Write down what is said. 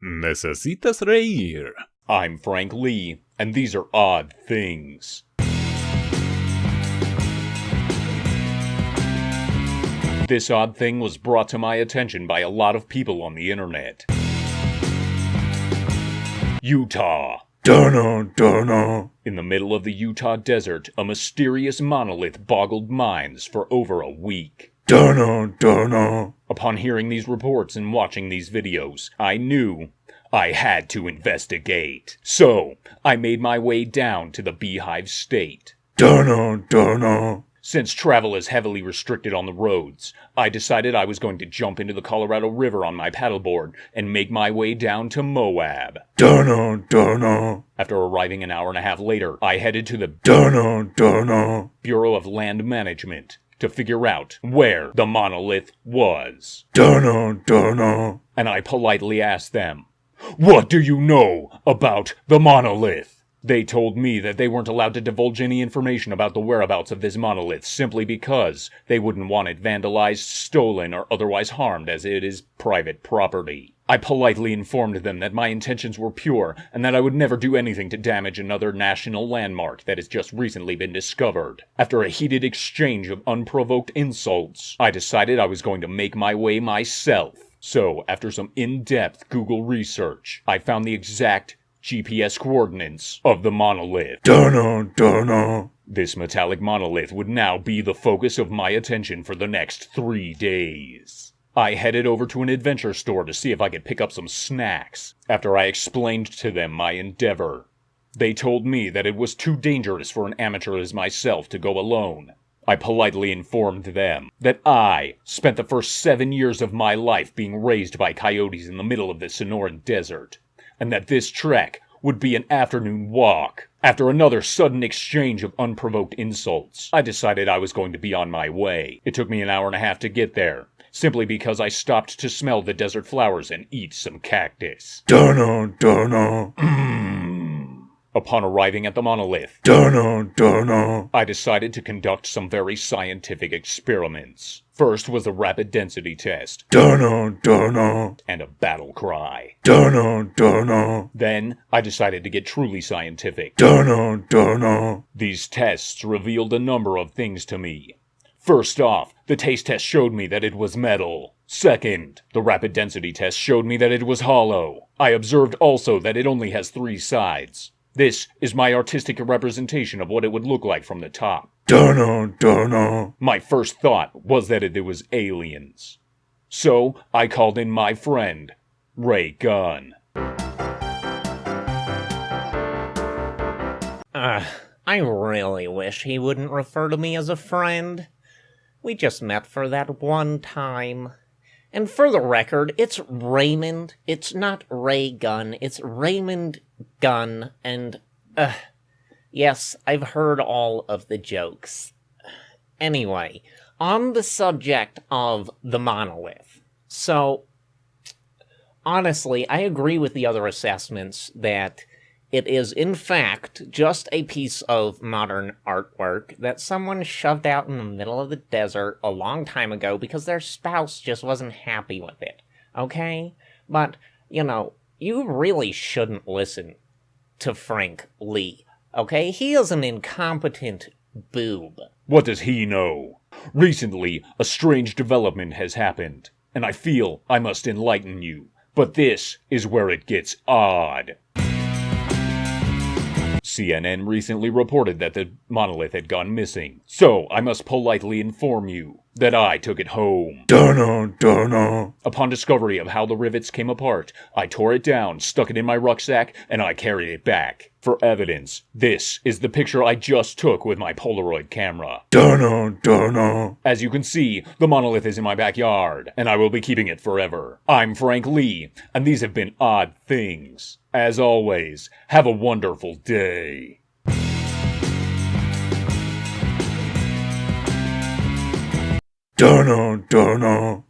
Necesitas reír. I'm Frank Lee, and these are Odd Things. This odd thing was brought to my attention by a lot of people on the internet. Utah. Dun-dun-dun-dun. In the middle of the Utah desert, a mysterious monolith boggled minds for over a week. Dun-dun-dun-dun. Upon hearing these reports and watching these videos, I knew I had to investigate. So, I made my way down to the Beehive State. Dun-dun-dun-dun. Since travel is heavily restricted on the roads, I decided I was going to jump into the Colorado River on my paddleboard and make my way down to Moab. Dun-dun-dun-dun. After arriving an hour and a half later, I headed to the Dun-dun-dun-dun. Bureau of Land Management to figure out where the monolith was. Dun-dun-dun-dun. And I politely asked them, "What do you know about the monolith?" They told me that they weren't allowed to divulge any information about the whereabouts of this monolith simply because they wouldn't want it vandalized, stolen, or otherwise harmed as it is private property. I politely informed them that my intentions were pure and that I would never do anything to damage another national landmark that has just recently been discovered. After a heated exchange of unprovoked insults, I decided I was going to make my way myself. So, after some in-depth Google research, I found the exact GPS coordinates of the monolith. Dun-dun-dun-dun. This metallic monolith would now be the focus of my attention for the next 3 days. I headed over to an adventure store to see if I could pick up some snacks. After I explained to them my endeavor, they told me that it was too dangerous for an amateur as myself to go alone. I politely informed them that I spent the first 7 years of my life being raised by coyotes in the middle of the Sonoran Desert, and that this trek would be an afternoon walk. After another sudden exchange of unprovoked insults, I decided I was going to be on my way. It took me an hour and a half to get there, simply because I stopped to smell the desert flowers and eat some cactus. Dun-dun-dun-dun. Upon arriving at the monolith, dun-dun-dun-dun, I decided to conduct some very scientific experiments. First was a rapid density test, dun-dun-dun-dun, and a battle cry, dun-dun-dun-dun. Then, I decided to get truly scientific, dun-dun-dun-dun. These tests revealed a number of things to me. First off, the taste test showed me that it was metal. Second, the rapid density test showed me that it was hollow. I observed also that it only has 3 sides. This is my artistic representation of what it would look like from the top. Dun-dun-dun-dun. My first thought was that it was aliens. So, I called in my friend, Ray Gunn. I really wish he wouldn't refer to me as a friend. We just met for that one time. And for the record, it's Raymond. It's not Ray Gunn. It's Raymond Gunn. And, yes, I've heard all of the jokes. Anyway, on the subject of the monolith. So, honestly, I agree with the other assessments that it is, in fact, just a piece of modern artwork that someone shoved out in the middle of the desert a long time ago because their spouse just wasn't happy with it, okay? But, you really shouldn't listen to Frank Lee, okay? He is an incompetent boob. What does he know? Recently, a strange development has happened, and I feel I must enlighten you. But this is where it gets odd. CNN recently reported that the monolith had gone missing, so I must politely inform you that I took it home. Dun-dun-dun-dun. Upon discovery of how the rivets came apart, I tore it down, stuck it in my rucksack, and I carried it back. For evidence, this is the picture I just took with my Polaroid camera. Dun-dun-dun-dun. As you can see, the monolith is in my backyard, and I will be keeping it forever. I'm Frank Lee, and these have been Odd Things. As always, have a wonderful day. Dun-dun-dun-dun.